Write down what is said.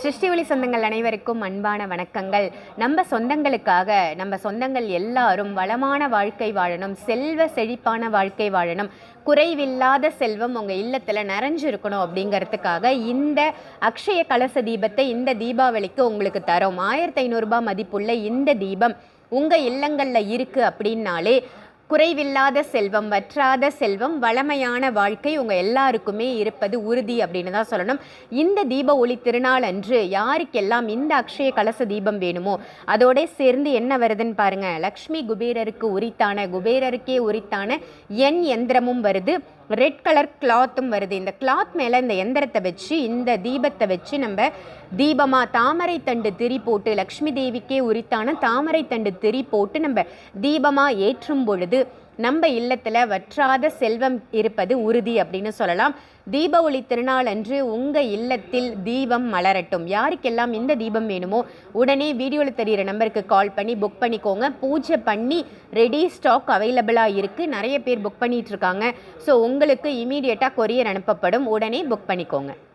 சிருஷ்டி ஒளி சொந்தங்கள் அனைவருக்கும் அன்பான வணக்கங்கள். நம்ம சொந்தங்களுக்காக நம்ம சொந்தங்கள் எல்லாரும் வளமான வாழ்க்கை வாழணும், செல்வ செழிப்பான வாழ்க்கை வாழணும், குறைவில்லாத செல்வம் உங்கள் இல்லத்தில் நிறைஞ்சிருக்கணும் அப்படிங்கிறதுக்காக இந்த அக்ஷய கலச தீபத்தை இந்த தீபாவளிக்கு உங்களுக்கு தரோம். 1500 ரூபாய் மதிப்புள்ள இந்த தீபம் உங்கள் இல்லங்களில் இருக்குது அப்படின்னாலே குறைவில்லாத செல்வம், வற்றாத செல்வம், வளமையான வாழ்க்கை உங்கள் எல்லாருக்குமே இருப்பது உறுதி அப்படின்னு தான் சொல்லணும். இந்த தீப ஒளி திருநாள் அன்று யாருக்கெல்லாம் இந்த அக்ஷய கலச தீபம் வேணுமோ அதோட சேர்ந்து என்ன வருதுன்னு பாருங்க. லக்ஷ்மி குபேரருக்கே உரித்தான எந்திரமும் வருது, ரெட் கலர் கிளாத்தும் வருது. இந்த கிளாத் மேலே இந்த எந்திரத்தை வச்சு இந்த தீபத்தை வச்சு நம்ம தீபமாக தாமரை தண்டு திரி போட்டு, லக்ஷ்மி தேவிக்கே உரித்தான தாமரை தண்டு திரி போட்டு நம்ம தீபமாக ஏற்றும் பொழுது நம்ம இல்லத்தில் வற்றாத செல்வம் இருப்பது உறுதி அப்படின்னு சொல்லலாம். தீப ஒளி திருநாள் அன்று உங்கள் இல்லத்தில் தீபம் மலரட்டும். யாருக்கெல்லாம் இந்த தீபம் வேணுமோ உடனே வீடியோவில் தெரிகிற நம்பருக்கு கால் பண்ணி புக் பண்ணிக்கோங்க. பூஜை பண்ணி ரெடி ஸ்டாக் அவைலபிளாக இருக்குது. நிறைய பேர் புக் பண்ணிகிட்ருக்காங்க. ஸோ உங்களுக்கு இமீடியட்டாக கொரியர் அனுப்பப்படும். உடனே புக் பண்ணிக்கோங்க.